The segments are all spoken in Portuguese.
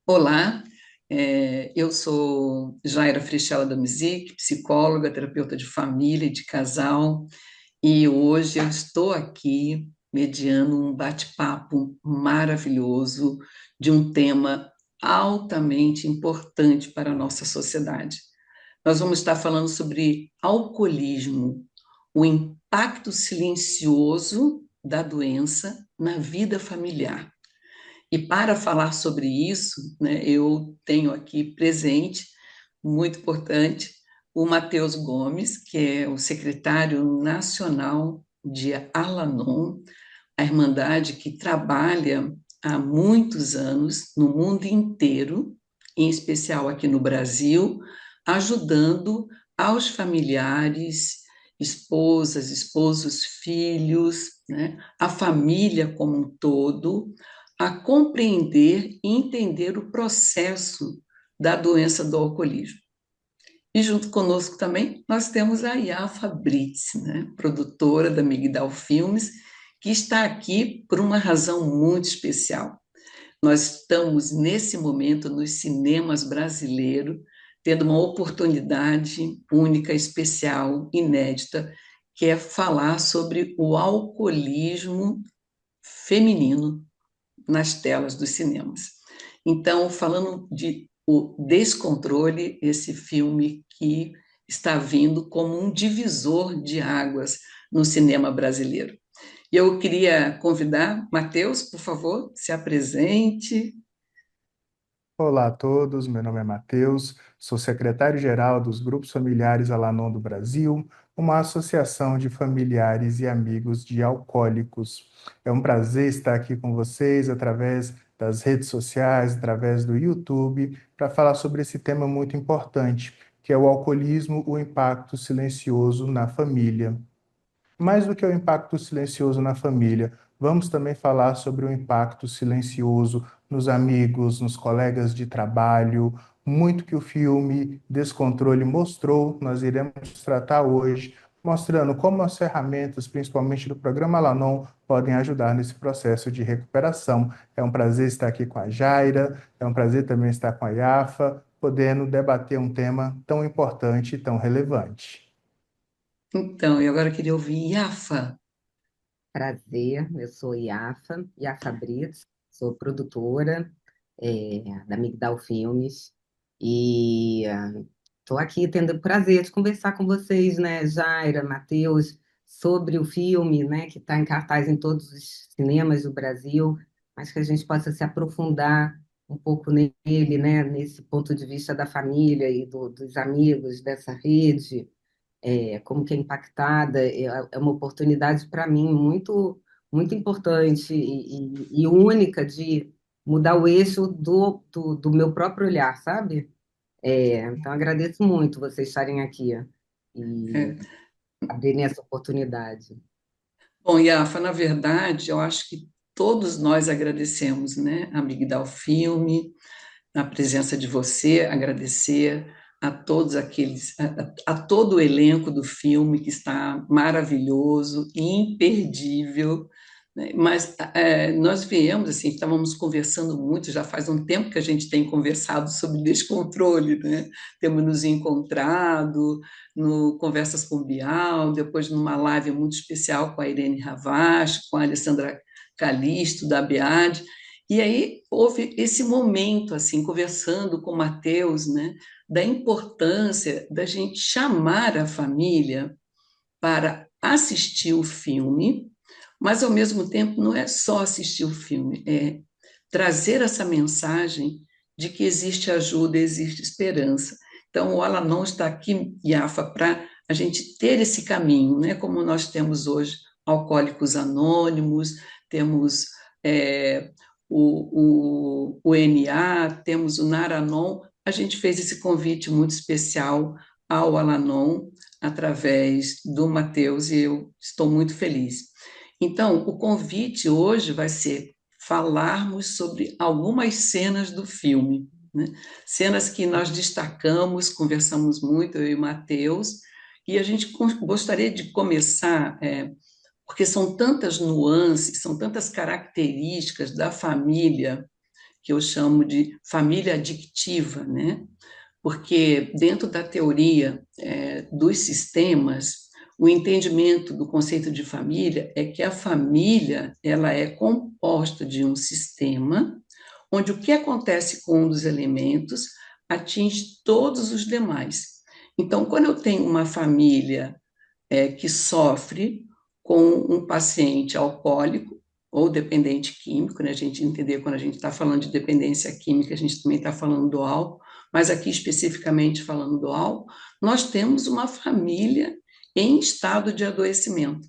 Olá, eu sou Jaira Frichella Domizic, psicóloga, terapeuta de família e de casal, e hoje eu estou aqui mediando um bate-papo maravilhoso de um tema altamente importante para a nossa sociedade. Nós vamos estar falando sobre alcoolismo, o impacto silencioso da doença na vida familiar. E para falar sobre isso, né, eu tenho aqui presente, muito importante, o Matheus Gomes, que é o secretário nacional de Al-Anon, a Irmandade que trabalha há muitos anos no mundo inteiro, em especial aqui no Brasil, ajudando aos familiares, esposas, esposos, filhos, né, a família como um todo, a compreender e entender o processo da doença do alcoolismo. E junto conosco também nós temos a Yafa Brits, né, produtora da Migdal Filmes, que está aqui por uma razão muito especial. Nós estamos, nesse momento, nos cinemas brasileiros, tendo uma oportunidade única, especial, inédita, que é falar sobre o alcoolismo feminino nas telas dos cinemas. Então, falando de O Descontrole, esse filme que está vindo como um divisor de águas no cinema brasileiro. E eu queria convidar Matheus, por favor, se apresente. Olá a todos, meu nome é Matheus, sou secretário-geral dos Grupos Familiares Alanon do Brasil, uma associação de familiares e amigos de alcoólicos. É um prazer estar aqui com vocês através das redes sociais, através do YouTube, para falar sobre esse tema muito importante, que é o alcoolismo, o impacto silencioso na família. Mais do que o impacto silencioso na família, vamos também falar sobre o impacto silencioso nos amigos, nos colegas de trabalho. Muito que o filme Descontrole mostrou, nós iremos tratar hoje, mostrando como as ferramentas, principalmente do programa Alanon, podem ajudar nesse processo de recuperação. É um prazer estar aqui com a Jaira, é um prazer também estar com a Yafa, podendo debater um tema tão importante e tão relevante. Então, eu agora queria ouvir Yafa. Prazer, eu sou Yafa Brits, sou produtora da Migdal Filmes e estou aqui tendo o prazer de conversar com vocês, né, Jaira, Matheus, sobre o filme, né, que está em cartaz em todos os cinemas do Brasil, mas que a gente possa se aprofundar um pouco nele, né, nesse ponto de vista da família e dos amigos dessa rede, como que é impactada, é uma oportunidade para mim muito importante e única de mudar o eixo do meu próprio olhar, sabe? Então, agradeço muito vocês estarem aqui e É, abrirem essa oportunidade. bom, Yafa, na verdade, eu acho que todos nós agradecemos, né, a Migdal Filme, a presença de você, agradecer a todos aqueles, a todo o elenco do filme que está maravilhoso e imperdível, né? Mas nós viemos, assim, estávamos conversando muito, já faz um tempo que a gente tem conversado sobre descontrole, né? Temos nos encontrado no Conversas com Bial, depois numa live muito especial com a Irene Ravache, com a Alessandra Calisto, da BEAD, e aí houve esse momento, assim, conversando com o Matheus, né, da importância da gente chamar a família para assistir o filme, mas ao mesmo tempo não é só assistir o filme, é trazer essa mensagem de que existe ajuda, existe esperança. Então, o Alanon está aqui, Iafa, para a gente ter esse caminho, né? Como nós temos hoje Alcoólicos Anônimos, temos o NA, temos o Naranon. A gente fez esse convite muito especial ao Alanon através do Mateus e eu estou muito feliz. Então, o convite hoje vai ser falarmos sobre algumas cenas do filme, né? Cenas que nós destacamos, conversamos muito, eu e o Matheus, e a gente gostaria de começar, porque são tantas nuances, são tantas características da família que eu chamo de família adictiva, né? Porque dentro da teoria dos sistemas, o entendimento do conceito de família é que a família ela é composta de um sistema onde o que acontece com um dos elementos atinge todos os demais. Então, quando eu tenho uma família que sofre com um paciente alcoólico ou dependente químico, né? A gente entender quando a gente está falando de dependência química, a gente também está falando do álcool, mas aqui especificamente falando do álcool, nós temos uma família em estado de adoecimento.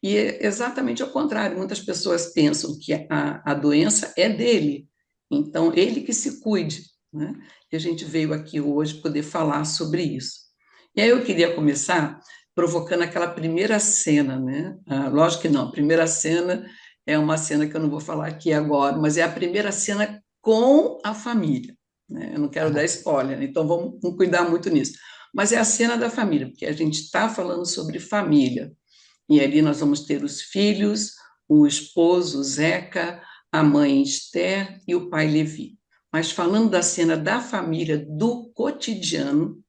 E é exatamente ao contrário, muitas pessoas pensam que a doença é dele, então ele que se cuide, né? E a gente veio aqui hoje poder falar sobre isso. E aí eu queria começar provocando aquela primeira cena, né? Lógico que não, a primeira cena é uma cena que eu não vou falar aqui agora, mas é a primeira cena com a família, né? Eu não quero dar spoiler, né? Então vamos cuidar muito nisso. Mas é a cena da família, porque a gente está falando sobre família. E ali nós vamos ter os filhos, o esposo, Zeca, a mãe Esther e o pai Levi. Mas falando da cena da família, do cotidiano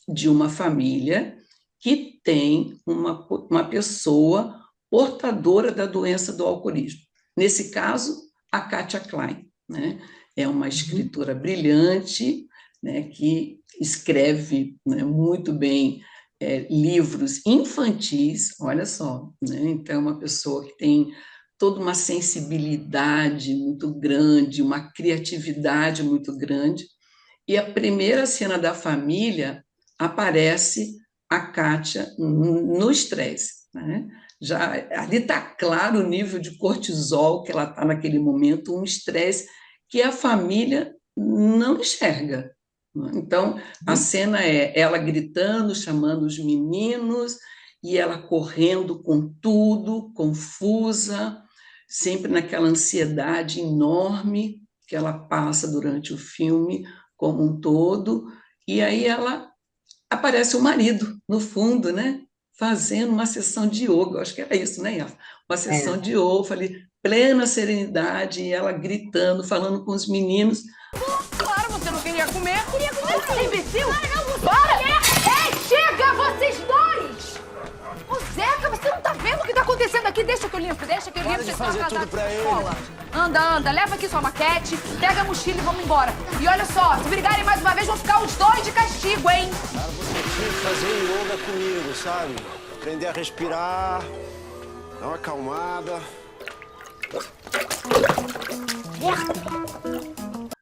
de uma família que tem uma pessoa portadora da doença do alcoolismo. Nesse caso, a Katia Klein, né? É uma escritora brilhante, né, que escreve, né, muito bem livros infantis, olha só, né? Então, é uma pessoa que tem toda uma sensibilidade muito grande, uma criatividade muito grande. E a primeira cena da família aparece a Kátia no estresse, né? Já ali está claro o nível de cortisol que ela está naquele momento, um estresse que a família não enxerga. Então, a cena é ela gritando, chamando os meninos, e ela correndo com tudo, confusa, sempre naquela ansiedade enorme que ela passa durante o filme como um todo, e aí ela aparece o marido no fundo, né? Fazendo uma sessão de yoga, eu acho que era isso, né, Iafa? Uma sessão É. de yoga, ali, plena serenidade, e ela gritando, falando com os meninos. Claro, você não queria comer. Queria comer, você é imbecil? Para! Ei, chega, vocês dois! Ô, Zeca, você não tá vendo o que tá acontecendo aqui? Deixa que eu limpo, deixa que eu limpo. Para de fazer tudo pra ele. Anda, leva aqui sua maquete, pega a mochila e vamos embora. E olha só, se brigarem mais uma vez, vão ficar os dois de castigo, hein? Cara, você tinha que fazer yoga comigo, sabe? Aprender a respirar, dar uma acalmada.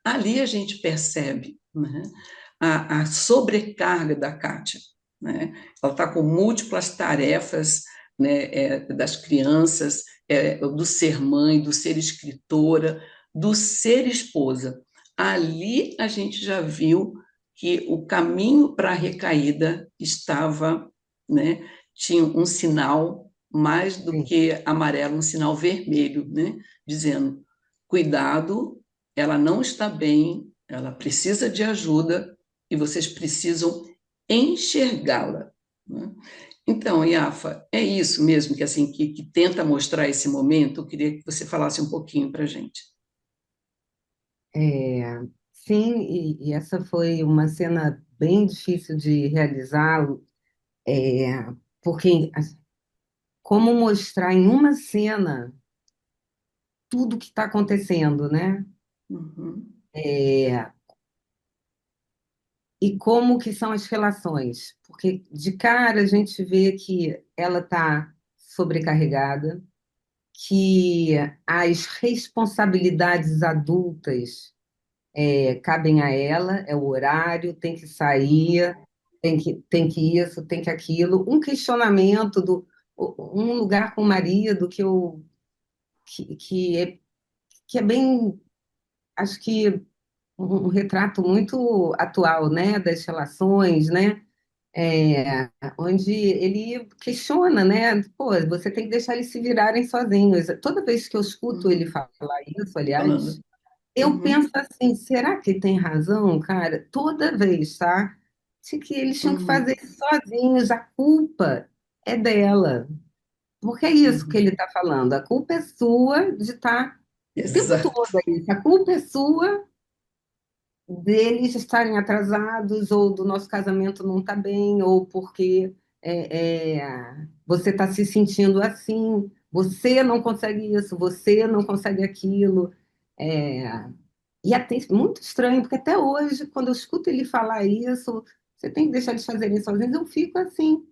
Ali a gente percebe, né, a sobrecarga da Kátia, né? Ela está com múltiplas tarefas, né, das crianças, do ser mãe, do ser escritora, do ser esposa. Ali a gente já viu que o caminho para a recaída estava, né, tinha um sinal mais do Sim. que amarelo, um sinal vermelho, né, dizendo, cuidado, ela não está bem, ela precisa de ajuda e vocês precisam enxergá-la, né? Então, Iafa, é isso mesmo que assim que tenta mostrar esse momento. Eu queria que você falasse um pouquinho para a gente. É, sim, e essa foi uma cena bem difícil de realizar, é, porque como mostrar em uma cena tudo que está acontecendo, né? Uhum, É, e como que são as relações, porque de cara a gente vê que ela está sobrecarregada, que as responsabilidades adultas cabem a ela, é o horário, tem que sair, tem que isso, tem que aquilo. Um questionamento um lugar com o marido que, que é, que é bem, acho que um retrato muito atual, né, das relações, né? Onde ele questiona, né? Pô, você tem que deixar eles se virarem sozinhos. Toda vez que eu escuto ele uhum, falar isso, aliás, falando. eu Uhum, penso assim, será que tem razão, cara? Toda vez, tá? De que eles tinham que uhum, fazer isso sozinhos, a culpa é dela. Porque é isso que uhum. ele está falando. A culpa é sua de estar o tempo todo Exato. aí. A culpa é sua deles estarem atrasados, ou do nosso casamento não estar bem, ou porque você está se sentindo assim, você não consegue isso, você não consegue aquilo. É, e até muito estranho, porque até hoje, quando eu escuto ele falar isso, você tem que deixar eles fazerem sozinhos, eu fico assim.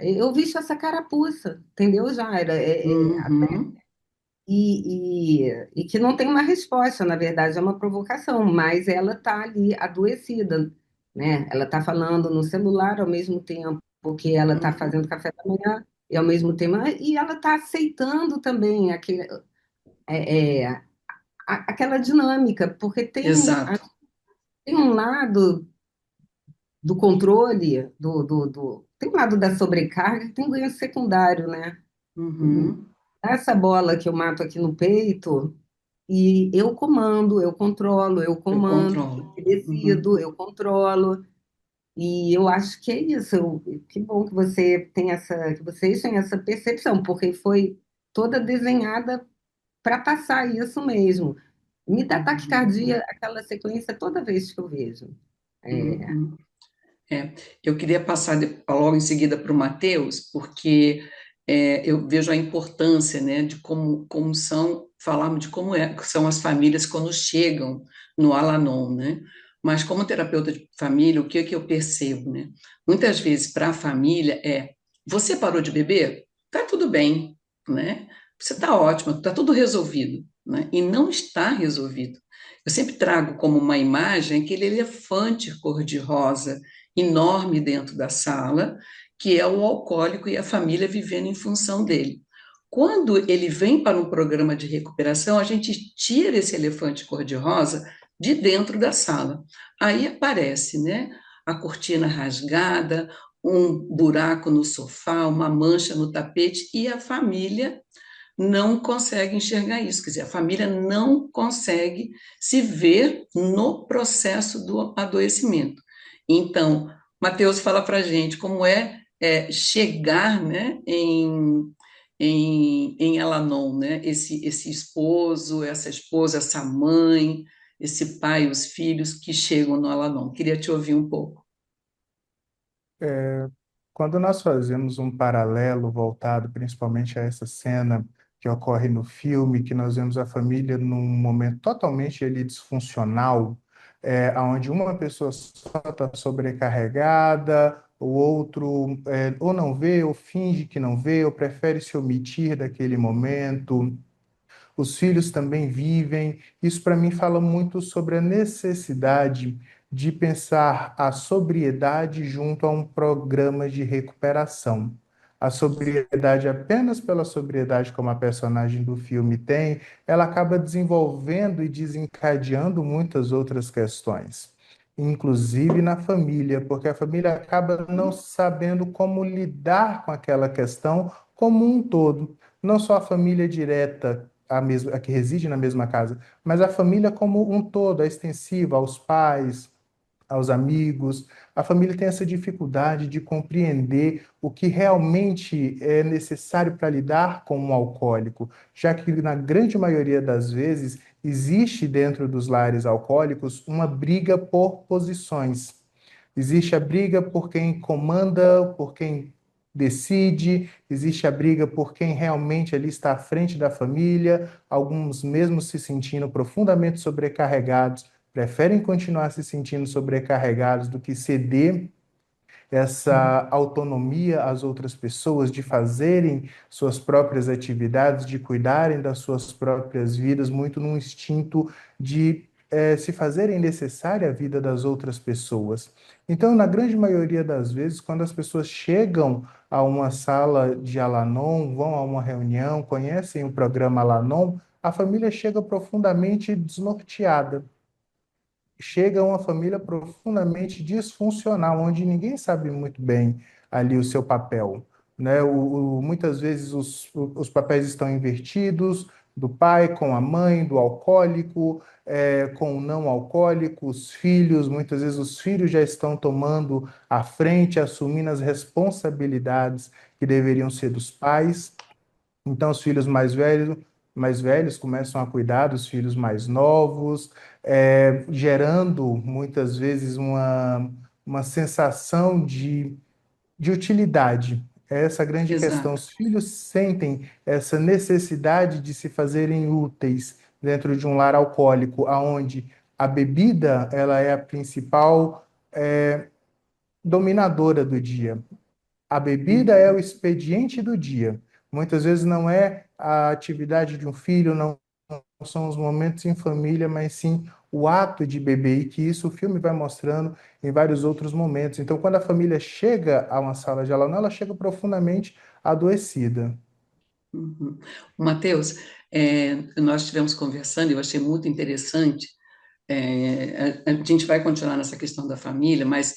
Eu visto essa carapuça, entendeu, Jaira? Uhum. E que não tem uma resposta, na verdade, é uma provocação, mas ela está ali adoecida, né? Ela está falando no celular ao mesmo tempo que ela está Uhum. fazendo café da manhã, e ao mesmo tempo, e ela está aceitando também é, é, aquela dinâmica, porque Exato. tem um lado do controle, tem um lado da sobrecarga, e tem um ganho secundário, né? Uhum. Essa bola que eu mato aqui no peito, e eu Eu comando, controlo. eu Uhum. decido, eu controlo. E eu acho que é isso. Que bom que você tem que vocês têm essa percepção, porque foi toda desenhada para passar isso mesmo. Me dá Uhum. taquicardia aquela sequência toda vez que eu vejo. É, Uhum. É, eu queria passar logo em seguida para o Matheus, porque eu vejo a importância, né, de como são, falarmos de são as famílias quando chegam no Al-Anon, né? Mas como terapeuta de família, o que é que eu percebo, né? Muitas vezes para a família você parou de beber? Tá tudo bem, né? Você tá ótima, tá tudo resolvido, né? E não está resolvido. Eu sempre trago como uma imagem aquele elefante cor-de-rosa enorme dentro da sala, que é o alcoólico e a família vivendo em função dele. Quando ele vem para um programa de recuperação, a gente tira esse elefante cor-de-rosa de dentro da sala. Aí aparece, né, a cortina rasgada, um buraco no sofá, uma mancha no tapete e a família não consegue enxergar isso, quer dizer, a família não consegue se ver no processo do adoecimento. Então, Mateus fala para a gente como chegar, né, em Elanon, né, esse esposo, essa esposa, essa mãe, esse pai, os filhos que chegam no Elanon. Queria te ouvir um pouco. Quando nós fazemos um paralelo voltado principalmente a essa cena que ocorre no filme, que nós vemos a família num momento totalmente ali disfuncional, onde uma pessoa só está sobrecarregada, o outro ou não vê, ou finge que não vê, ou prefere se omitir daquele momento. Os filhos também vivem. Isso, para mim, fala muito sobre a necessidade de pensar a sobriedade junto a um programa de recuperação. A sobriedade, apenas pela sobriedade, como a personagem do filme tem, ela acaba desenvolvendo e desencadeando muitas outras questões, inclusive na família, porque a família acaba não sabendo como lidar com aquela questão como um todo. Não só a família direta, a que reside na mesma casa, mas a família como um todo, a extensiva, aos pais, aos amigos. A família tem essa dificuldade de compreender o que realmente é necessário para lidar com um alcoólico, já que na grande maioria das vezes existe dentro dos lares alcoólicos uma briga por posições. Existe a briga por quem comanda, por quem decide, existe a briga por quem realmente ali está à frente da família, alguns mesmo se sentindo profundamente sobrecarregados, preferem continuar se sentindo sobrecarregados do que ceder essa autonomia às outras pessoas de fazerem suas próprias atividades, de cuidarem das suas próprias vidas, muito num instinto de se fazerem necessária a vida das outras pessoas. Então, na grande maioria das vezes, quando as pessoas chegam a uma sala de Alanon, vão a uma reunião, conhecem o programa Alanon, a família chega profundamente desnorteada, chega uma família profundamente disfuncional, onde ninguém sabe muito bem ali o seu papel, né? Muitas vezes os papéis estão invertidos, do pai com a mãe, do alcoólico, com o não alcoólico, os filhos, muitas vezes os filhos já estão tomando a frente, assumindo as responsabilidades que deveriam ser dos pais. Então, os filhos mais velhos mais velhos começam a cuidar dos filhos mais novos, gerando muitas vezes uma sensação de utilidade. É essa a grande questão. Exato. Os filhos sentem essa necessidade de se fazerem úteis dentro de um lar alcoólico, aonde a bebida ela é a principal dominadora do dia. A bebida é o Uhum. expediente do dia. Muitas vezes não é a atividade de um filho, não são os momentos em família, mas sim o ato de beber, e que isso o filme vai mostrando em vários outros momentos. Então, quando a família chega a uma sala de aula, ela chega profundamente adoecida. Uhum. Matheus, nós estivemos conversando, eu achei muito interessante. A gente vai continuar nessa questão da família, mas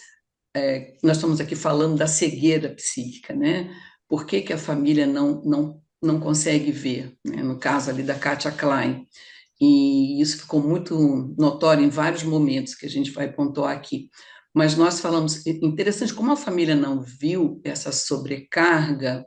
nós estamos aqui falando da cegueira psíquica, né? Por que que a família não consegue ver, né? No caso ali da Katia Klein. E isso ficou muito notório em vários momentos que a gente vai pontuar aqui. Mas nós falamos, interessante como a família não viu essa sobrecarga,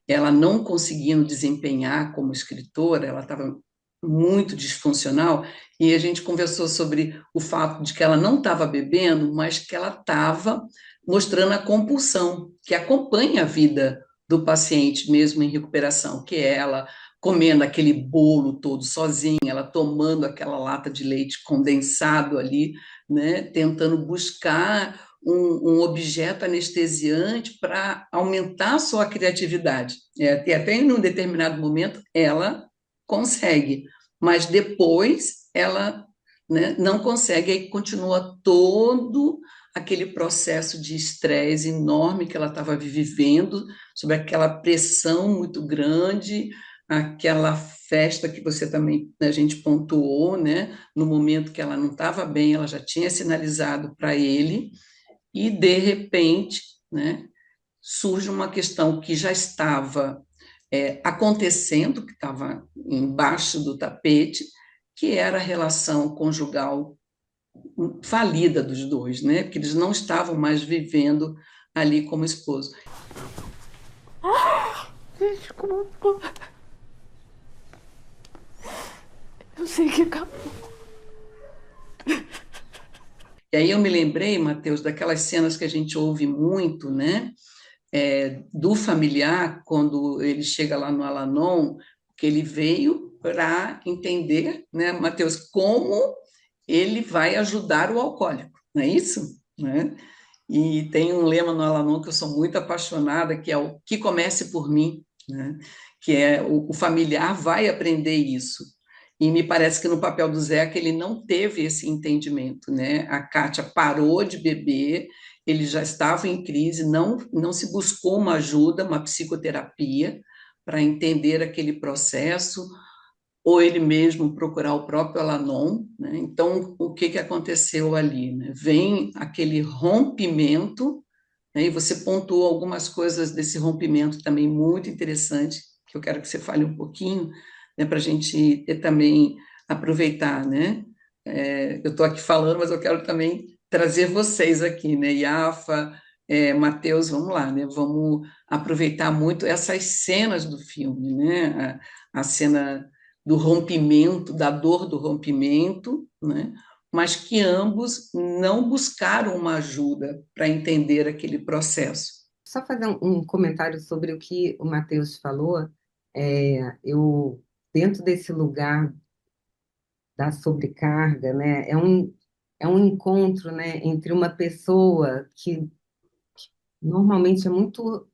ela não conseguindo desempenhar como escritora, ela estava muito disfuncional, e a gente conversou sobre o fato de que ela não estava bebendo, mas que ela estava mostrando a compulsão que acompanha a vida do paciente mesmo em recuperação, que é ela comendo aquele bolo todo sozinha, ela tomando aquela lata de leite condensado ali, né, tentando buscar um objeto anestesiante para aumentar a sua criatividade. E até em um determinado momento ela consegue, mas depois ela, né, não consegue, aí continua todo aquele processo de estresse enorme que ela estava vivendo, sob aquela pressão muito grande, aquela festa que você também, a gente pontuou, né, no momento que ela não estava bem, ela já tinha sinalizado para ele, e de repente, né, surge uma questão que já estava acontecendo, que estava embaixo do tapete, que era a relação conjugal falida dos dois, né? Porque eles não estavam mais vivendo ali como esposo. Desculpa. Eu sei que acabou. E aí eu me lembrei, Matheus, daquelas cenas que a gente ouve muito, né? Do familiar, quando ele chega lá no Alanon, que ele veio para entender, né, Matheus, como ele vai ajudar o alcoólico, não é isso? Né? E tem um lema no Alanon que eu sou muito apaixonada, que é o que comece por mim, né? Que é o familiar vai aprender isso. E me parece que no papel do Zeca ele não teve esse entendimento, né? A Kátia parou de beber, ele já estava em crise, não se buscou uma ajuda, uma psicoterapia, para entender aquele processo, ou ele mesmo procurar o próprio Alanon, né? Então, o que que aconteceu ali, né? Vem aquele rompimento, né? E você pontuou algumas coisas desse rompimento também muito interessante, que eu quero que você fale um pouquinho, né, para a gente também aproveitar, né? Eu estou aqui falando, mas eu quero também trazer vocês aqui, né? Iafa, Matheus, vamos lá, né? Vamos aproveitar muito essas cenas do filme, né? A cena do rompimento, da dor do rompimento, né? Mas que ambos não buscaram uma ajuda para entender aquele processo. Só fazer um comentário sobre o que o Matheus falou. Eu, dentro desse lugar da sobrecarga, né, é um encontro, né, entre uma pessoa que normalmente é muito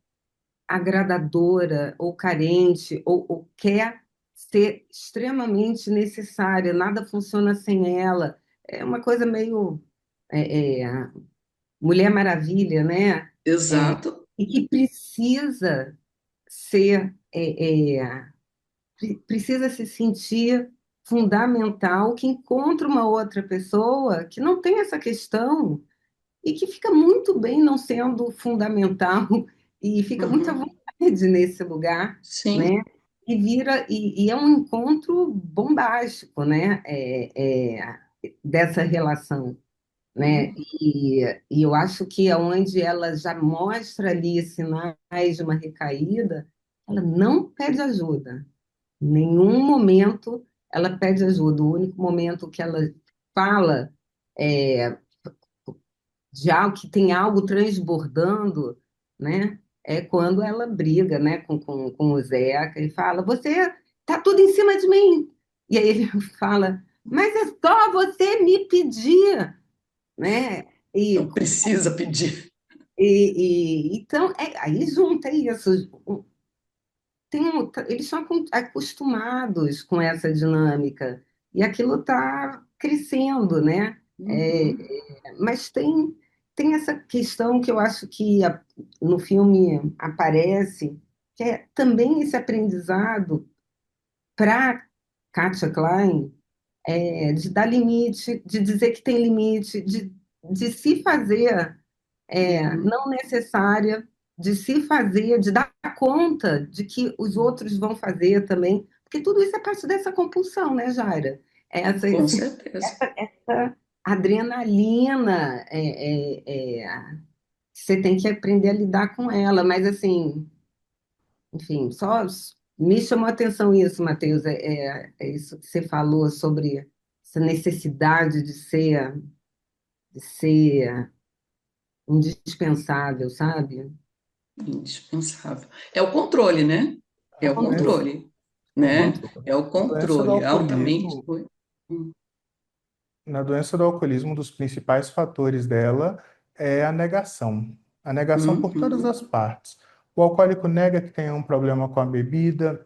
agradadora ou carente ou quer ser extremamente necessária, nada funciona sem ela. É uma coisa meio Mulher Maravilha, né? Exato. E que precisa ser, precisa se sentir fundamental, que encontra uma outra pessoa que não tem essa questão e que fica muito bem não sendo fundamental e fica muito à Uhum. vontade nesse lugar, né? Sim. E é um encontro bombástico, né? Dessa relação, né? Uhum. E eu acho que é onde ela já mostra ali sinais de uma recaída, ela não pede ajuda, Em nenhum momento ela pede ajuda. O único momento que ela fala é, de algo que tem algo transbordando, né? É quando ela briga, né, com o Zeca e fala: Você tá tudo em cima de mim. E aí ele fala: Mas é só você me pedir, né? E, Não precisa pedir. então, aí junta isso. Eles são acostumados com essa dinâmica e aquilo está crescendo, né? É, Uhum, mas tem essa questão que eu acho que no filme aparece, que é também esse aprendizado para Katia Klein, de dar limite, de dizer que tem limite, de se fazer uhum, não necessária, de se fazer, de dar conta de que os outros vão fazer também, porque tudo isso é parte dessa compulsão, né, Jaira? com certeza. Essa adrenalina, você tem que aprender a lidar com ela, mas assim, enfim, só me chamou a atenção isso, Matheus, é isso que você falou sobre essa necessidade de ser indispensável, sabe? Indispensável. É o controle, né? É A o doença, controle, É o né? controle. É o a doença do controle, altamente. alcoolismo, na doença do alcoolismo, um dos principais fatores dela é a negação. A negação por todas Uhum. as partes. O alcoólico nega que tem um problema com a bebida.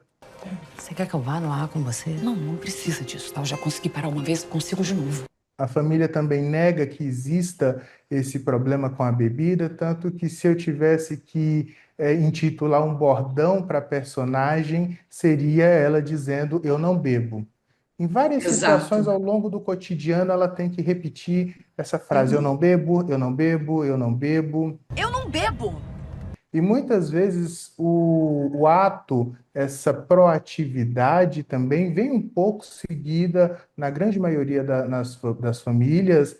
Você quer que eu vá no ar com você? Não, não precisa disso, tá? Eu já consegui parar uma vez, consigo de novo. A família também nega que exista esse problema com a bebida, tanto que se eu tivesse que intitular um bordão para a personagem, seria ela dizendo eu não bebo. Em várias situações Exato. ao longo do cotidiano, ela tem que repetir essa frase: eu Uhum. não bebo, eu não bebo, eu não bebo. Eu não bebo! E muitas vezes o ato, essa proatividade também vem um pouco seguida, na grande maioria das famílias,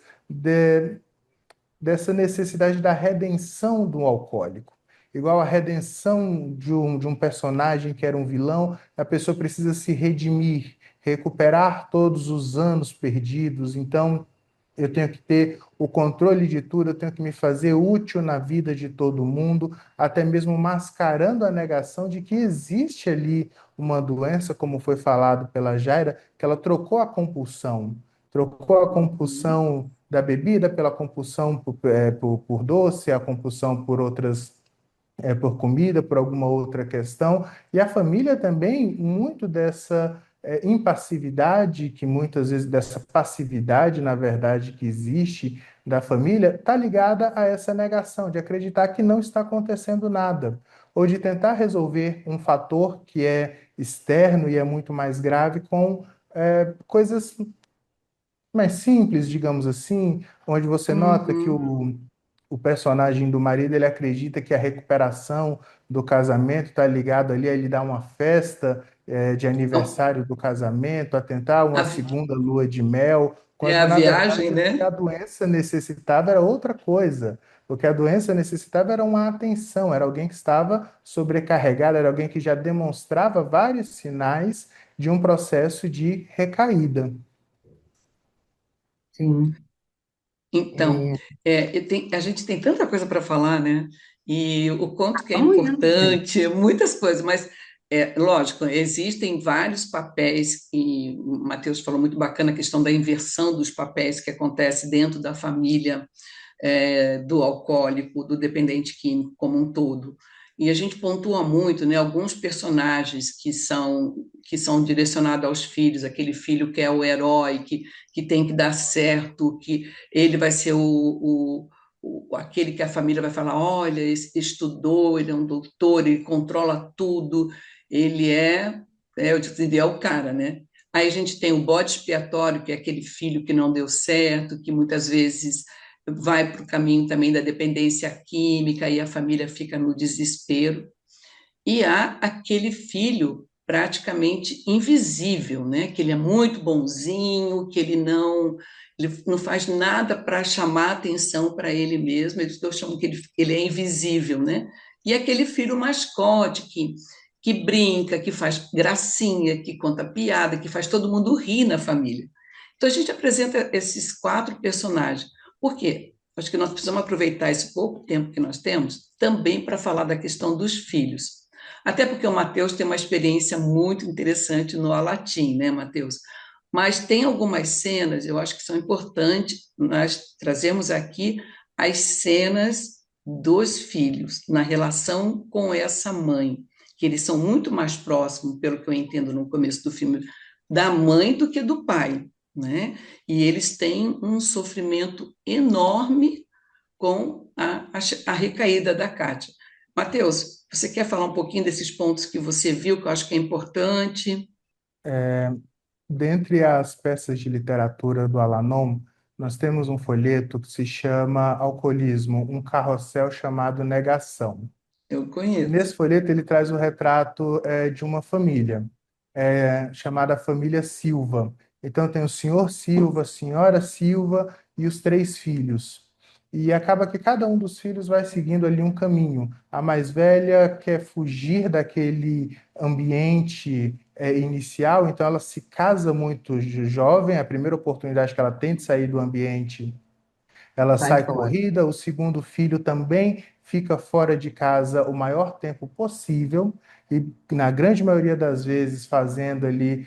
dessa necessidade da redenção do alcoólico. Igual a redenção de um personagem que era um vilão, a pessoa precisa se redimir, recuperar todos os anos perdidos. Então, eu tenho que ter o controle de tudo, eu tenho que me fazer útil na vida de todo mundo, até mesmo mascarando a negação de que existe ali uma doença, como foi falado pela Jaira, que ela trocou a Uhum. compulsão da bebida pela compulsão por doce, a compulsão por outras por comida, por alguma outra questão. E a família também, muito dessa impassividade, que muitas vezes, dessa passividade, na verdade, que existe da família, está ligada a essa negação, de acreditar que não está acontecendo nada, ou de tentar resolver um fator que é externo e é muito mais grave com coisas mais simples, digamos assim, onde você nota que Uhum. o personagem do marido ele acredita que a recuperação do casamento está ligado ali a ele dar uma festa de Então, aniversário do casamento, a tentar a, uma vi- segunda lua de mel, é quando a na viagem, verdade o que a né? doença necessitava era outra coisa. O que a doença necessitava era uma atenção, era alguém que estava sobrecarregado, era alguém que já demonstrava vários sinais de um processo de recaída. Sim. Então, É, a gente tem tanta coisa para falar, né? E o quanto que é vamos indo, gente. importante, muitas coisas, mas lógico, existem vários papéis, e o Matheus falou muito bacana a questão da inversão dos papéis que acontece dentro da família do alcoólico, do dependente químico como um todo. E a gente pontua muito, né, alguns personagens que são direcionados aos filhos, aquele filho que é o herói, que tem que dar certo, que ele vai ser aquele que a família vai falar, olha, esse estudou, ele é um doutor, ele controla tudo, ele eu diria, é o cara, né? Aí a gente tem o bode expiatório, que é aquele filho que não deu certo, que muitas vezes vai para o caminho também da dependência química e a família fica no desespero. E há aquele filho praticamente invisível, né? Que ele é muito bonzinho, que ele não faz nada para chamar atenção para ele mesmo, eles chamam que ele é invisível, né? E aquele filho mascote que brinca, que faz gracinha, que conta piada, que faz todo mundo rir na família. Então a gente apresenta esses 4 personagens. Por quê? Acho que nós precisamos aproveitar esse pouco tempo que nós temos também para falar da questão dos filhos. Até porque o Matheus tem uma experiência muito interessante no Alatim, né, Matheus? Mas tem algumas cenas, eu acho que são importantes, nós trazemos aqui as cenas dos filhos, na relação com essa mãe, que eles são muito mais próximos, pelo que eu entendo no começo do filme, da mãe do que do pai, né? E eles têm um sofrimento enorme com a recaída da Kátia. Matheus, você quer falar um pouquinho desses pontos que você viu, que eu acho que é importante? Dentre as peças de literatura do Alanon, nós temos um folheto que se chama Alcoolismo, um carrossel chamado Negação. Eu E nesse conheço. folheto ele traz o retrato de uma família, chamada família Silva. Então tem o senhor Silva, a senhora Silva e os 3 filhos. E acaba que cada um dos filhos vai seguindo ali um caminho. A mais velha quer fugir daquele ambiente inicial, então ela se casa muito jovem, a primeira oportunidade que ela tem de sair do ambiente ela Sai sai fora. corrida, o segundo filho também fica fora de casa o maior tempo possível e, na grande maioria das vezes, fazendo ali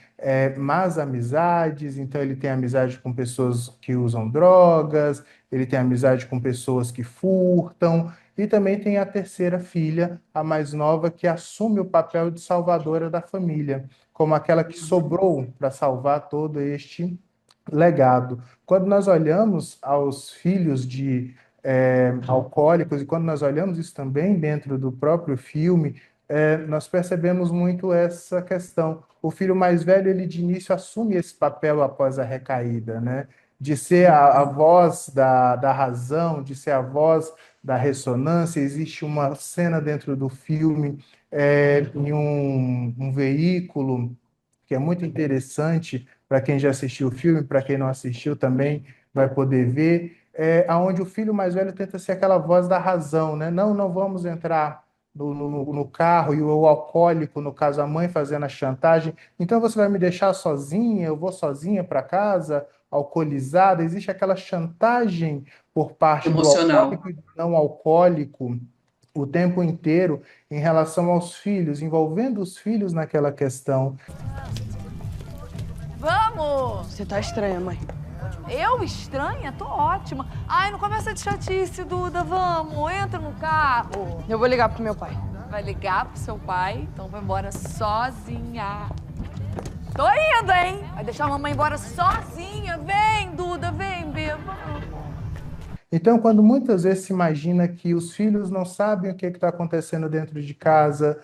más amizades. Então, ele tem amizade com pessoas que usam drogas, ele tem amizade com pessoas que furtam, e também tem a terceira filha, a mais nova, que assume o papel de salvadora da família, como aquela que sobrou para salvar todo este legado. Quando nós olhamos aos filhos de alcoólicos, e quando nós olhamos isso também dentro do próprio filme, nós percebemos muito essa questão. O filho mais velho, ele de início assume esse papel após a recaída, né? De ser a voz da razão, de ser a voz da ressonância. Existe uma cena dentro do filme em um veículo que é muito interessante para quem já assistiu o filme, para quem não assistiu também vai poder ver, aonde o filho mais velho tenta ser aquela voz da razão, né? Não, não vamos entrar no carro, e o alcoólico, no caso a mãe, fazendo a chantagem. Então você vai me deixar sozinha, eu vou sozinha para casa, alcoolizada. Existe aquela chantagem por parte do Emocional. alcoólico e do não alcoólico o tempo inteiro em relação aos filhos, envolvendo os filhos naquela questão. Vamos! Você tá estranha, mãe. Eu estranha? Tô ótima. Ai, não começa de chatice, Duda. Vamos, entra no carro. Eu vou ligar pro meu pai. Vai ligar pro seu pai, então vai embora sozinha. Tô indo, hein? Vai deixar a mamãe embora sozinha. Vem, Duda, vem, beba. Então, quando muitas vezes se imagina que os filhos não sabem o que está acontecendo dentro de casa,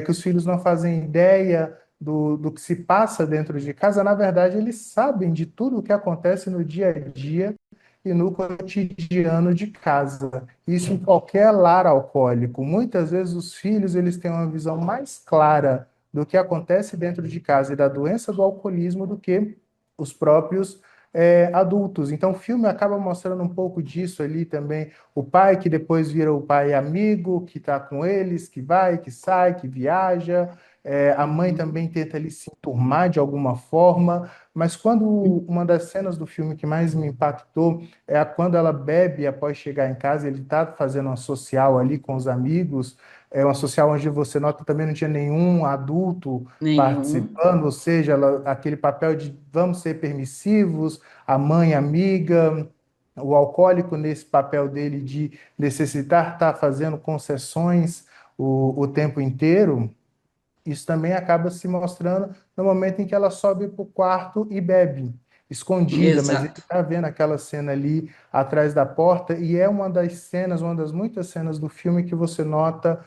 que os filhos não fazem ideia do que se passa dentro de casa, na verdade, eles sabem de tudo o que acontece no dia a dia e no cotidiano de casa. Isso em qualquer lar alcoólico. Muitas vezes os filhos eles têm uma visão mais clara do que acontece dentro de casa e da doença do alcoolismo do que os próprios adultos. Então, o filme acaba mostrando um pouco disso ali também. O pai que depois vira o pai amigo, que está com eles, que vai, que sai, que viaja. A mãe também tenta ali se enturmar de alguma forma. Mas quando uma das cenas do filme que mais me impactou quando ela bebe após chegar em casa, ele está fazendo uma social ali com os amigos, uma social onde você nota também não tinha nenhum adulto Nenhum. participando, ou seja, aquele papel de vamos ser permissivos, a mãe amiga, o alcoólico nesse papel dele de necessitar estar fazendo concessões o tempo inteiro. Isso também acaba se mostrando no momento em que ela sobe para o quarto e bebe, escondida, mas ele Exato. está vendo aquela cena ali atrás da porta, e é uma das cenas, uma das muitas cenas do filme que você nota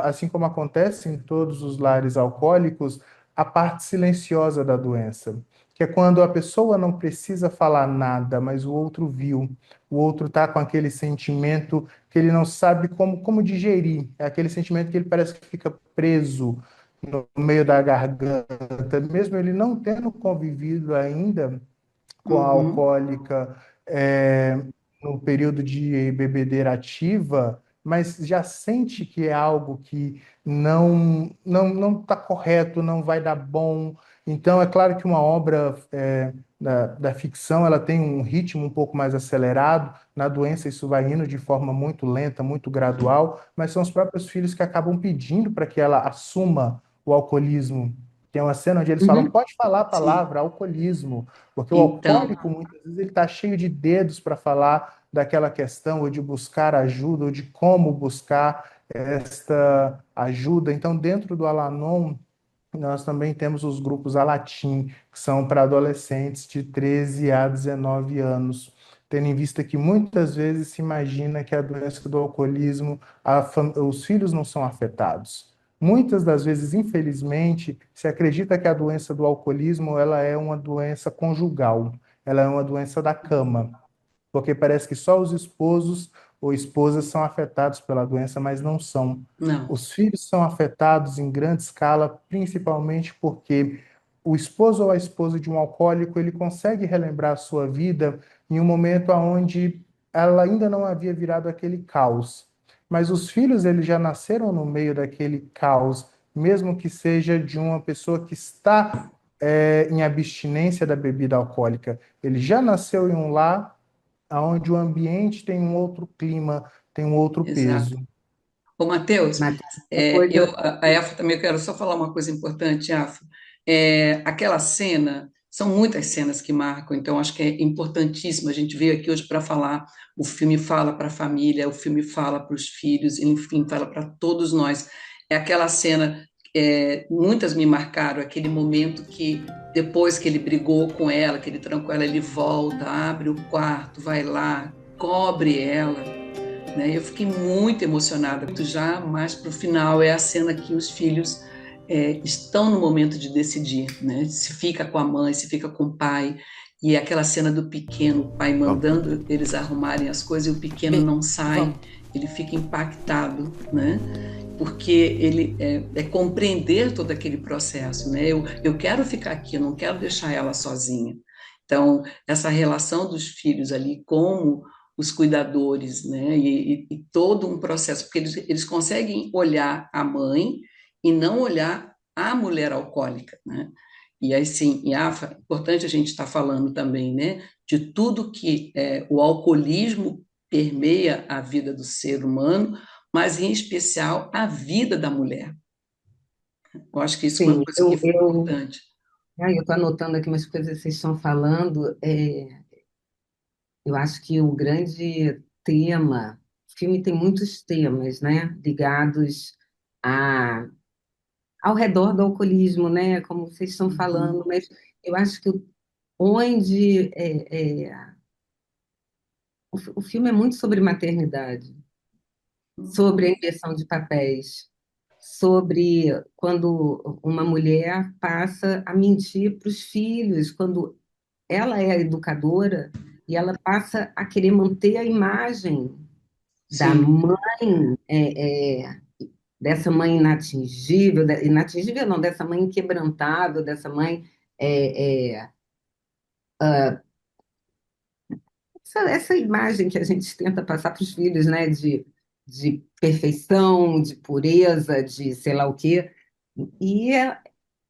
assim como acontece em todos os lares alcoólicos, a parte silenciosa da doença, que é quando a pessoa não precisa falar nada, mas o outro viu, o outro está com aquele sentimento que ele não sabe como digerir, é aquele sentimento que ele parece que fica preso no meio da garganta, mesmo ele não tendo convivido ainda com a Uhum. alcoólica no período de bebedeira ativa, mas já sente que é algo que não está correto, não vai dar bom. Então, é claro que uma obra da ficção ela tem um ritmo um pouco mais acelerado, na doença isso vai indo de forma muito lenta, muito gradual, mas são os próprios filhos que acabam pedindo para que ela assuma o alcoolismo. Tem uma cena onde eles falam, Uhum. pode falar a Sim. palavra alcoolismo, porque o Então, alcoólico muitas vezes ele está cheio de dedos para falar daquela questão, ou de buscar ajuda, ou de como buscar esta ajuda. Então, dentro do Al-Anon, nós também temos os grupos Alatim, que são para adolescentes de 13 a 19 anos, tendo em vista que muitas vezes se imagina que a doença do alcoolismo, os filhos não são afetados. Muitas das vezes, infelizmente, se acredita que a doença do alcoolismo ela é uma doença conjugal, ela é uma doença da cama, porque parece que só os esposos ou esposas são afetados pela doença, mas não são. não, Os filhos são afetados em grande escala, principalmente porque o esposo ou a esposa de um alcoólico, ele consegue relembrar a sua vida em um momento onde ela ainda não havia virado aquele caos. Mas os filhos, eles já nasceram no meio daquele caos, mesmo que seja de uma pessoa que está em abstinência da bebida alcoólica. Ele já nasceu em um lar onde o ambiente tem um outro clima, tem um outro exato. peso. Ô, Matheus, Mas essa coisa. a Efa também, eu quero só falar uma coisa importante, Efa. Aquela cena, são muitas cenas que marcam, então acho que é importantíssimo. A gente veio aqui hoje para falar, o filme fala para a família, o filme fala para os filhos, enfim, fala para todos nós. É aquela cena, muitas me marcaram, aquele momento que depois que ele brigou com ela, que ele trancou ela, ele volta, abre o quarto, vai lá, cobre ela, né? Eu fiquei muito emocionada, já mais para o final é a cena que os filhos estão no momento de decidir, né? Se fica com a mãe, se fica com o pai, e aquela cena do pequeno, o pai mandando eles arrumarem as coisas e o pequeno não sai, ele fica impactado, né? Porque ele é compreender todo aquele processo, né? Eu quero ficar aqui, eu não quero deixar ela sozinha. Então, essa relação dos filhos ali como os cuidadores, né? E todo um processo, porque eles conseguem olhar a mãe e não olhar a mulher alcoólica, né? E aí sim, e Afa, é importante a gente estar falando também, né, de tudo que o alcoolismo permeia a vida do ser humano, mas em especial a vida da mulher. Eu acho que isso é uma Sim, coisa que foi importante. eu estou anotando aqui umas coisas que vocês estão falando. Eu acho que o grande tema, o filme tem muitos temas, né, ligados a, ao redor do alcoolismo, né, como vocês estão falando, Uhum, mas eu acho que onde o filme é muito sobre maternidade, sobre a uhum, inversão de papéis, sobre quando uma mulher passa a mentir para os filhos, quando ela é a educadora e ela passa a querer manter a imagem da sim, mãe, dessa mãe inatingível, inatingível não, dessa mãe inquebrantável, dessa mãe essa imagem que a gente tenta passar para os filhos, né, de perfeição, de pureza, de sei lá o quê, e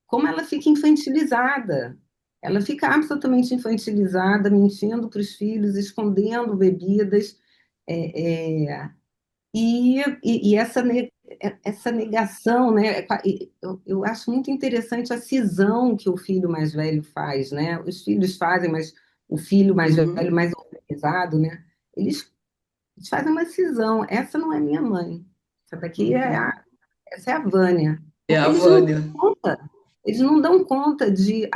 como ela fica infantilizada. Ela fica absolutamente infantilizada, mentindo para os filhos, escondendo bebidas, e essa negação, né? Eu acho muito interessante a cisão que o filho mais velho faz, né? Os filhos fazem, mas o filho mais velho, uhum, mais organizado, né? Eles fazem uma cisão. Essa não é minha mãe. Essa daqui uhum. essa é a Vânia. É Porque a Vânia. eles não dão conta de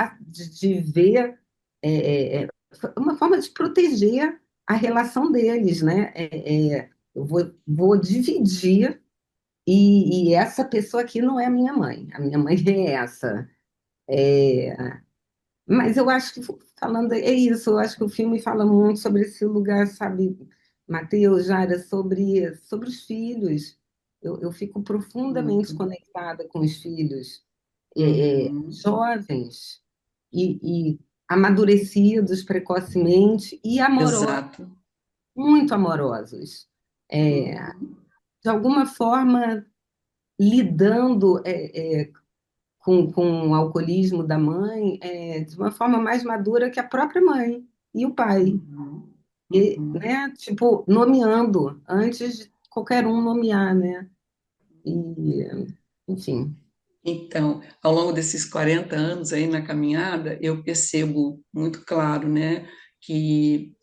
ver é, é, uma forma de proteger a relação deles, né? Eu vou dividir e essa pessoa aqui não é a minha mãe. A minha mãe é essa. Mas eu acho que, falando, é isso, eu acho que o filme fala muito sobre esse lugar, sabe, Mateus, Jara, sobre os filhos. Eu fico profundamente Muito. conectada com os filhos, Uhum. jovens e amadurecidos precocemente e amorosos, Exato. muito amorosos. É, Uhum. de alguma forma, lidando com o alcoolismo da mãe de uma forma mais madura que a própria mãe e o pai. Uhum, E, uhum. né, tipo, nomeando, antes de qualquer um nomear, né? E, enfim. Então, ao longo desses 40 anos aí na caminhada, eu percebo muito claro, né, que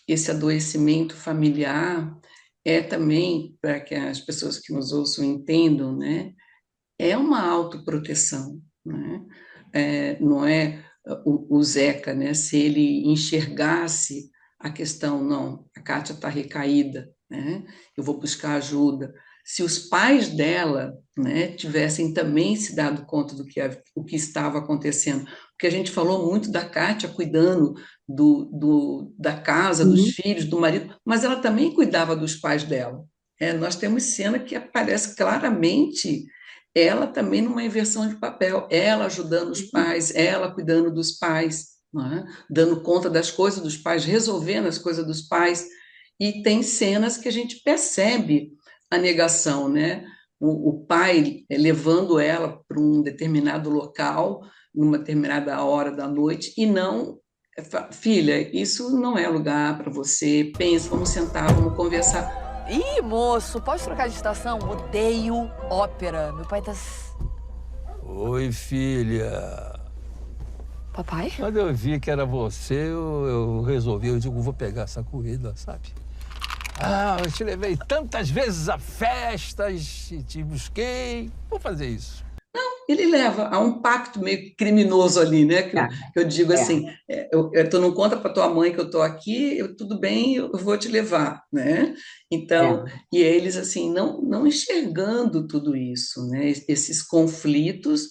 esse adoecimento familiar é também, para que as pessoas que nos ouçam entendam, né, é uma autoproteção, né? Não é o Zeca, né? Se ele enxergasse a questão, não, a Kátia está recaída, né? Eu vou buscar ajuda. Se os pais dela, né, tivessem também se dado conta o que estava acontecendo, porque a gente falou muito da Kátia cuidando da casa, dos Uhum. filhos, do marido, mas ela também cuidava dos pais dela. Nós temos cena que aparece claramente ela também numa inversão de papel, ela ajudando os pais, ela cuidando dos pais, não é? Dando conta das coisas dos pais, resolvendo as coisas dos pais, e tem cenas que a gente percebe a negação, né? O pai levando ela para um determinado local, numa determinada hora da noite, e não, filha, isso não é lugar para você, pensa, vamos sentar, vamos conversar. Ih, moço, pode trocar de estação? Odeio ópera. Meu pai tá... Oi, filha. Papai? Quando eu vi que era você, eu resolvi, eu digo, vou pegar essa corrida, sabe? Ah, eu te levei tantas vezes a festas, e te busquei, vou fazer isso. Ele leva a um pacto meio criminoso ali, né? Que É, eu digo é, assim, tu não conta para tua mãe que eu estou aqui, tudo bem, eu vou te levar, né? Então, é. e eles assim não enxergando tudo isso, né? Esses conflitos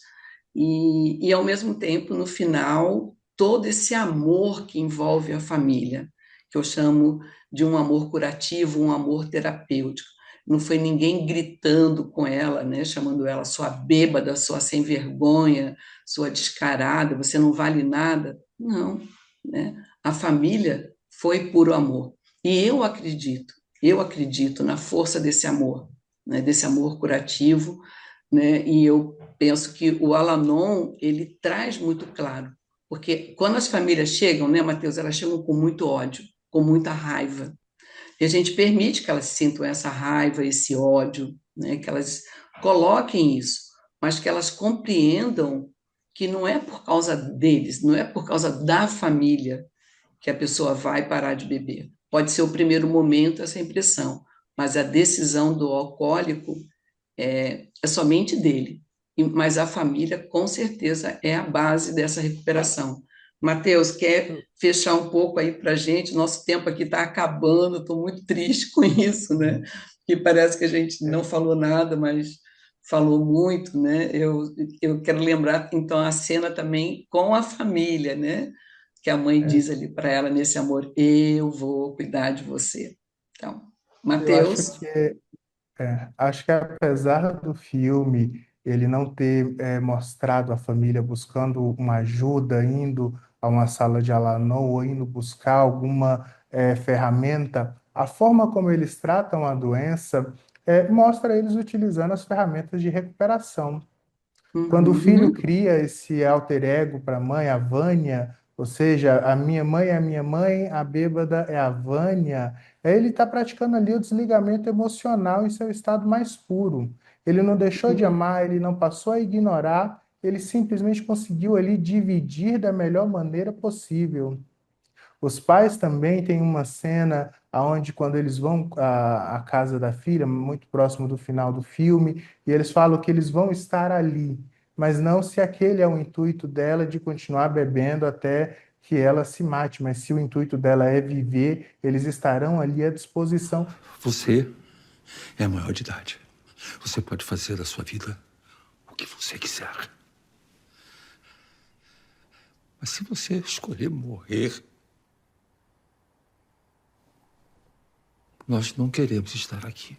e ao mesmo tempo no final todo esse amor que envolve a família, que eu chamo de um amor curativo, um amor terapêutico. Não foi ninguém gritando com ela, né, chamando ela sua bêbada, sua sem vergonha, sua descarada, você não vale nada. Não, né? A família foi puro amor. E eu acredito na força desse amor, né, desse amor curativo, né? E eu penso que o Al-Anon, ele traz muito claro, porque quando as famílias chegam, né, Matheus, elas chegam com muito ódio, com muita raiva, e a gente permite que elas sintam essa raiva, esse ódio, né? Que elas coloquem isso, mas que elas compreendam que não é por causa deles, não é por causa da família que a pessoa vai parar de beber. Pode ser o primeiro momento essa impressão, mas a decisão do alcoólico é somente dele. Mas a família, com certeza, é a base dessa recuperação. Matheus, quer fechar um pouco aí para a gente? Nosso tempo aqui está acabando, estou muito triste com isso, né? Que parece que a gente não falou nada, mas falou muito, né? Eu quero lembrar, então, a cena também com a família, né? Que a mãe É, diz ali para ela, nesse amor, eu vou cuidar de você. Então, eu Matheus, acho que apesar do filme ele não ter mostrado a família buscando uma ajuda, indo a uma sala de Al-Anon ou indo buscar alguma ferramenta, a forma como eles tratam a doença mostra eles utilizando as ferramentas de recuperação. Quando o filho uhum, cria esse alter ego para a mãe, a Vânia, ou seja, a minha mãe é a minha mãe, a bêbada é a Vânia, ele está praticando ali o desligamento emocional em seu estado mais puro. Ele não deixou de uhum. amar, ele não passou a ignorar, ele simplesmente conseguiu ali dividir da melhor maneira possível. Os pais também têm uma cena onde, quando eles vão à casa da filha, muito próximo do final do filme, e eles falam que eles vão estar ali, mas não se aquele é o intuito dela de continuar bebendo até que ela se mate, mas se o intuito dela é viver, eles estarão ali à disposição. Você é maior de idade. Você pode fazer da sua vida o que você quiser. Mas se você escolher morrer, nós não queremos estar aqui.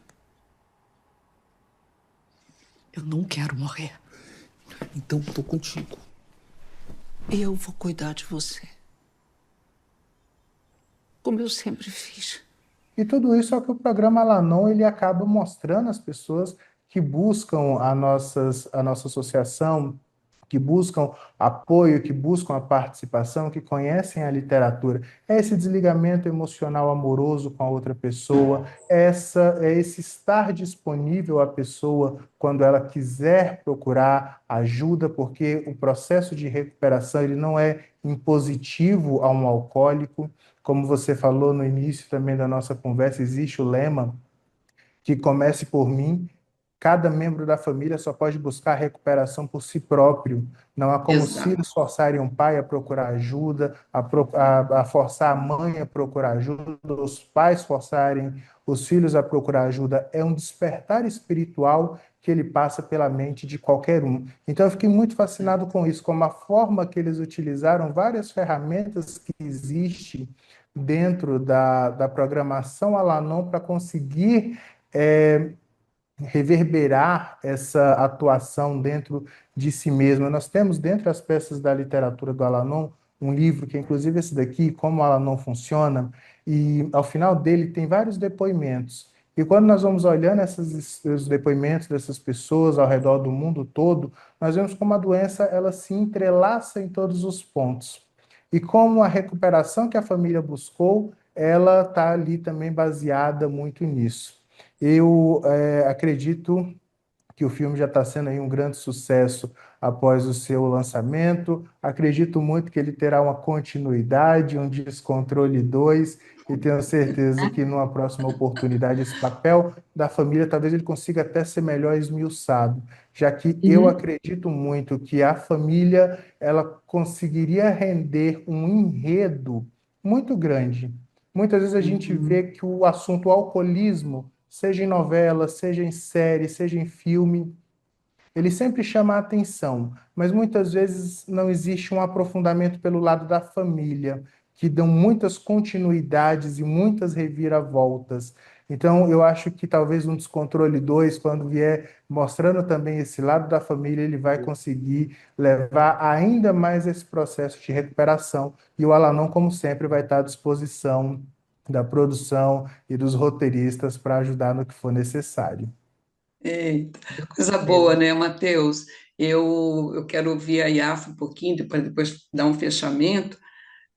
Eu não quero morrer. Então estou contigo. Eu vou cuidar de você. Como eu sempre fiz. E tudo isso é o que o programa Alanon ele acaba mostrando às pessoas que buscam a nossa associação, que buscam apoio, que buscam a participação, que conhecem a literatura. É esse desligamento emocional amoroso com a outra pessoa, é esse estar disponível à pessoa quando ela quiser procurar ajuda, porque o processo de recuperação ele não é impositivo a um alcoólico. Como você falou no início também da nossa conversa, existe o lema que comece por mim. Cada membro da família só pode buscar a recuperação por si próprio. Não há como os Exato. filhos forçarem um pai a procurar ajuda, a forçar a mãe a procurar ajuda, os pais forçarem os filhos a procurar ajuda. É um despertar espiritual que ele passa pela mente de qualquer um. Então, eu fiquei muito fascinado com isso, como a forma que eles utilizaram várias ferramentas que existem dentro da programação Alanon para conseguir é, reverberar essa atuação dentro de si mesma. Nós temos, dentre as peças da literatura do Alanon, um livro que é inclusive esse daqui, Como o Alanon Funciona, e ao final dele tem vários depoimentos. E quando nós vamos olhando os depoimentos dessas pessoas ao redor do mundo todo, nós vemos como a doença ela se entrelaça em todos os pontos. E como a recuperação que a família buscou, ela está ali também baseada muito nisso. Eu acredito que o filme já está sendo aí um grande sucesso após o seu lançamento. Acredito muito que ele terá uma continuidade, um Descontrole 2, e tenho certeza que numa próxima oportunidade esse papel da família talvez ele consiga até ser melhor esmiuçado, já que eu Uhum. acredito muito que a família ela conseguiria render um enredo muito grande. Muitas vezes a gente vê Uhum. que o assunto alcoolismo, seja em novela, seja em série, seja em filme, ele sempre chama a atenção, mas muitas vezes não existe um aprofundamento pelo lado da família, que dão muitas continuidades e muitas reviravoltas. Então, eu acho que talvez um Descontrole 2, quando vier mostrando também esse lado da família, ele vai conseguir levar ainda mais esse processo de recuperação. E o Alanon, como sempre, vai estar à disposição da produção e dos roteiristas para ajudar no que for necessário. Eita, coisa boa, É. né, Matheus? Eu quero ouvir a Iafa um pouquinho, para depois dar um fechamento.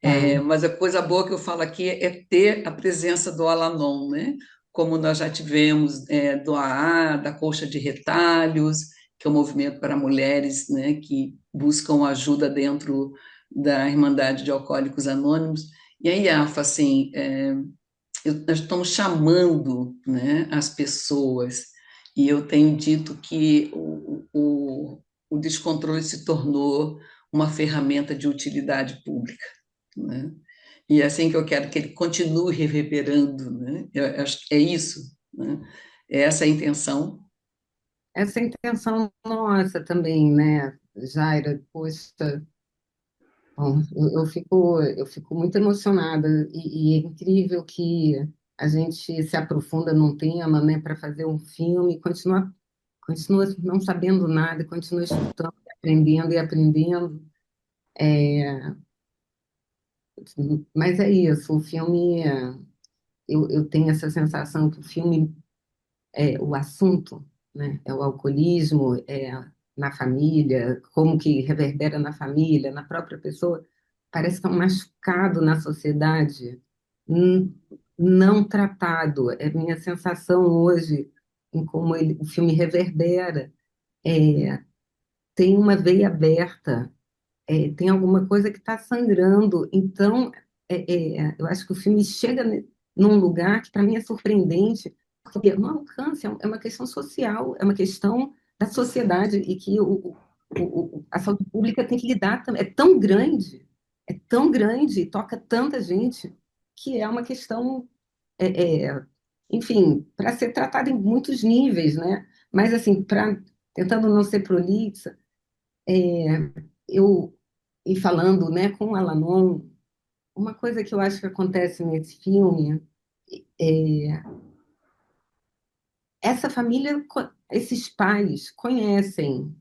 Tá. Mas a coisa boa que eu falo aqui é ter a presença do Alanon, né? Como nós já tivemos do AA, da Colcha de Retalhos, que é um movimento para mulheres, né, que buscam ajuda dentro da Irmandade de Alcoólicos Anônimos. E aí, Iafa, assim, nós estamos chamando, né, as pessoas, e eu tenho dito que o descontrole se tornou uma ferramenta de utilidade pública, né? E é assim que eu quero que ele continue reverberando, né? Eu acho que é isso, né? É essa a intenção. Essa é a intenção nossa também, né, Jaira? Poxa, bom, eu fico muito emocionada e é incrível que a gente se aprofunda num tema, né, para fazer um filme, continua não sabendo nada, continua estudando, aprendendo e aprendendo. Mas é isso, o filme, eu tenho essa sensação que o filme, o assunto, né, é o alcoolismo, na família, como que reverbera na família, na própria pessoa, parece que é um machucado na sociedade, hum, não tratado. É minha sensação hoje em como o filme reverbera. É, tem uma veia aberta, tem alguma coisa que está sangrando. Então, eu acho que o filme chega num lugar que para mim é surpreendente, porque não alcança, é uma questão social, é uma questão da sociedade e que a saúde pública tem que lidar também. É tão grande, toca tanta gente, que é uma questão, é, é, enfim, para ser tratada em muitos níveis, né? Mas, assim, tentando não ser prolixa, eu, e falando, né, com o Alanon, uma coisa que eu acho que acontece nesse filme, é, essa família, esses pais conhecem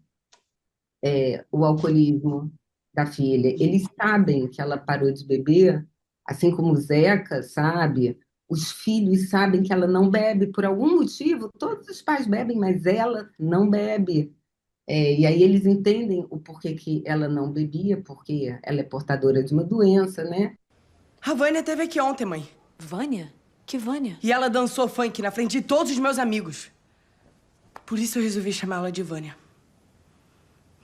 o alcoolismo da filha, eles sabem que ela parou de beber, assim como o Zeca sabe, os filhos sabem que ela não bebe por algum motivo, todos os pais bebem, mas ela não bebe. E aí eles entendem o porquê que ela não bebia, porque ela é portadora de uma doença, né? A Vânia esteve aqui ontem, mãe. Vânia? Que Vânia? E ela dançou funk na frente de todos os meus amigos. Por isso eu resolvi chamá-la de Vânia.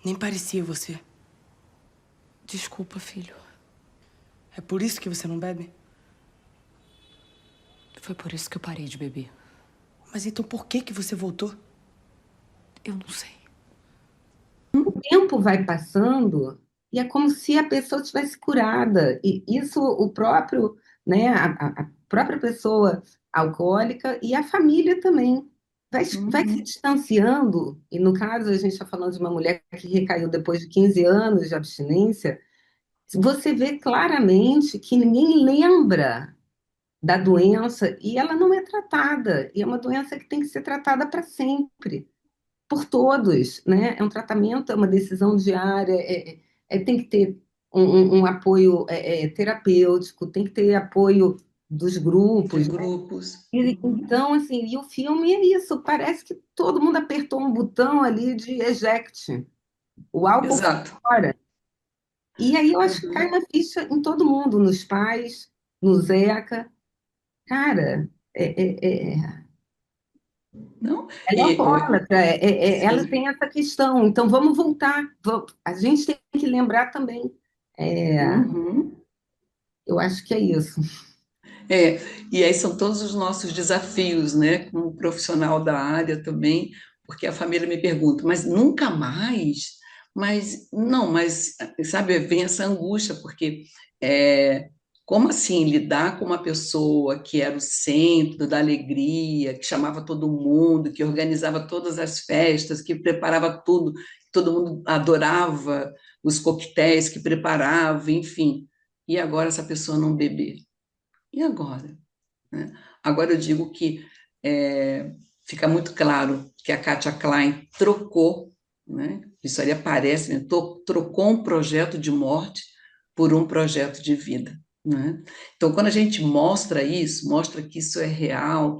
Nem parecia você. Desculpa, filho. É por isso que você não bebe? Foi por isso que eu parei de beber. Mas então por que você voltou? Eu não sei. O tempo vai passando e é como se a pessoa tivesse curada. E isso o próprio, né, a própria pessoa alcoólica e a família também vai se distanciando. E no caso, a gente está falando de uma mulher que recaiu depois de 15 anos de abstinência. Você vê claramente que ninguém lembra da doença e ela não é tratada. E é uma doença que tem que ser tratada para sempre, por todos, né? É um tratamento, é uma decisão diária, tem que ter um apoio terapêutico, tem que ter apoio dos grupos, Dos né? grupos. Então, assim, e o filme é isso, parece que todo mundo apertou um botão ali de eject, o álcool foi Exato. fora. E aí eu acho que cai uma ficha em todo mundo, nos pais, no Zeca. Cara, Não? ela é E, alcoólatra, ela sim. tem essa questão. Então vamos voltar. A gente tem que lembrar também. Uhum. Eu acho que é isso. E aí são todos os nossos desafios, né, como profissional da área também, porque a família me pergunta, mas nunca mais? Mas, não, mas, sabe, vem essa angústia, porque como assim lidar com uma pessoa que era o centro da alegria, que chamava todo mundo, que organizava todas as festas, que preparava tudo, todo mundo adorava os coquetéis que preparava, enfim, e agora essa pessoa não beber? E agora? Né? Agora eu digo que fica muito claro que a Katia Klein trocou, né? Isso aí aparece, né? Trocou um projeto de morte por um projeto de vida. Né? Então, quando a gente mostra isso, mostra que isso é real,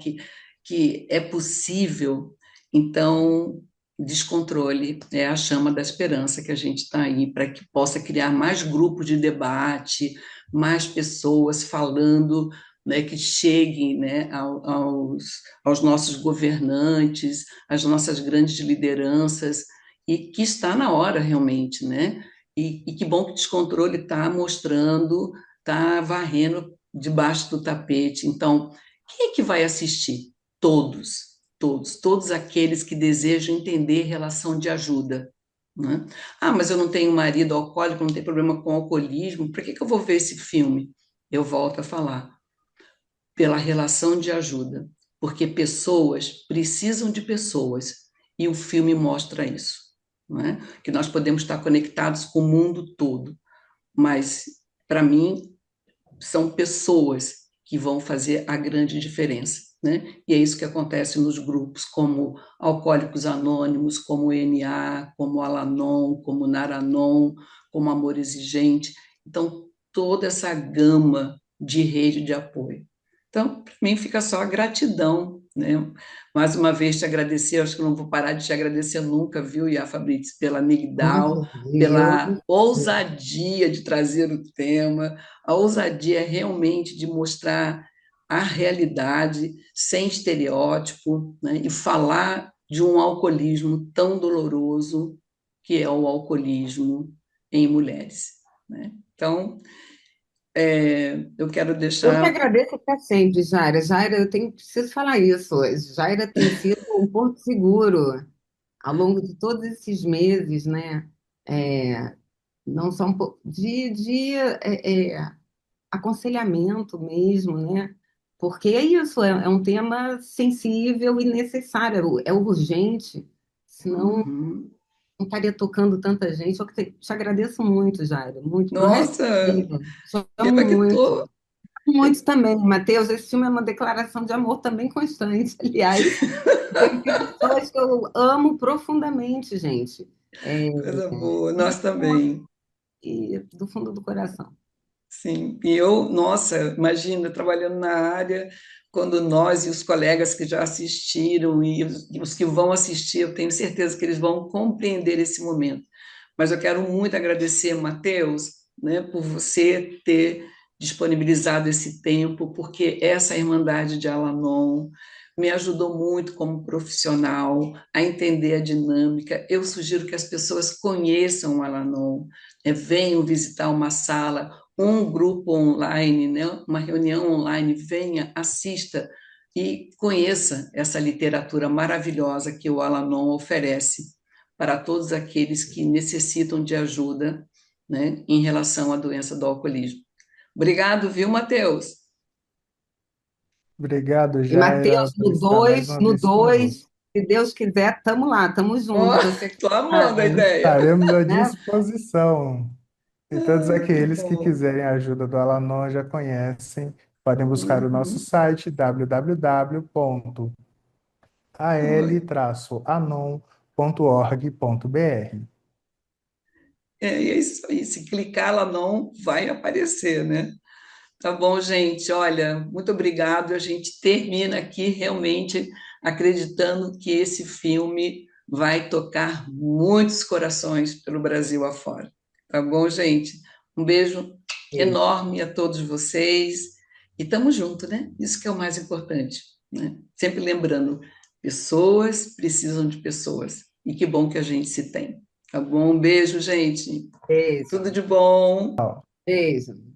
que é possível, então descontrole é a chama da esperança que a gente está aí para que possa criar mais grupos de debate, mais pessoas falando, né, que cheguem, né, aos nossos governantes, às nossas grandes lideranças, e que está na hora realmente, né? E que bom que o Descontrole está mostrando, está varrendo debaixo do tapete. Então, quem é que vai assistir? Todos, todos, todos aqueles que desejam entender relação de ajuda. Né? Ah, mas eu não tenho marido alcoólico, não tenho problema com alcoolismo, por que eu vou ver esse filme? Eu volto a falar, pela relação de ajuda, porque pessoas precisam de pessoas, e o filme mostra isso, não é? Que nós podemos estar conectados com o mundo todo, mas, para mim, são pessoas que vão fazer a grande diferença, né? E é isso que acontece nos grupos como Alcoólicos Anônimos, como o NA, como Alanon, como Naranon, como Amor Exigente. Então, toda essa gama de rede de apoio. Então, para mim, fica só a gratidão, né? Mais uma vez te agradecer, acho que eu não vou parar de te agradecer nunca, viu, Iá Fabrício, pela Migdal, Nossa, pela ousadia de trazer o tema, a ousadia realmente de mostrar a realidade sem estereótipo, né? E falar de um alcoolismo tão doloroso que é o alcoolismo em mulheres, né? Então, eu quero Eu que deixar... agradeço para sempre, Jaira. Jaira, preciso falar isso. Jaira tem sido um porto seguro ao longo de todos esses meses, né? Não só um pouco de aconselhamento mesmo, né? Porque é isso, é um tema sensível e necessário, é urgente, senão Uhum. não estaria tocando tanta gente. Eu te agradeço muito, Jaira, muito, pro resto Nossa, da vida. Te eu amo é que muito. estou... Muito também, Matheus. Esse filme é uma declaração de amor também constante, aliás. Tem pessoas que eu amo profundamente, gente. Coisa boa, nós Muito amor também. e do fundo do coração. sim. E eu, nossa, imagina, trabalhando na área, quando nós e os colegas que já assistiram e os que vão assistir, eu tenho certeza que eles vão compreender esse momento. Mas eu quero muito agradecer, Matheus, né, por você ter disponibilizado esse tempo, porque essa Irmandade de Al-Anon me ajudou muito como profissional a entender a dinâmica. Eu sugiro que as pessoas conheçam o Al-Anon, venham visitar uma sala, um grupo online, né, uma reunião online, venha, assista e conheça essa literatura maravilhosa que o Al-Anon oferece para todos aqueles que necessitam de ajuda, né, em relação à doença do alcoolismo. Obrigado, viu, Matheus? Obrigado, E, Jaira, Matheus, por estar mais uma no vez 2, conosco. se Deus quiser, tamo lá, tamo junto. Oh, Você que tô amando a sabe, ideia. Estaremos à né? disposição. E todos Ai, que aqueles que bom. quiserem a ajuda do Alanon já conhecem, podem buscar o nosso Uhum. site Oi. www.al-anon.org.br. E é isso aí. Se clicar lá, não vai aparecer, né? Tá bom, gente. Olha, muito obrigado. A gente termina aqui realmente acreditando que esse filme vai tocar muitos corações pelo Brasil afora. Tá bom, gente? Um beijo enorme a todos vocês e tamo junto, né? Isso que é o mais importante, né? Sempre lembrando, pessoas precisam de pessoas e que bom que a gente se tem. Tá bom? Um beijo, gente. Beijo, Tudo de bom. beijo.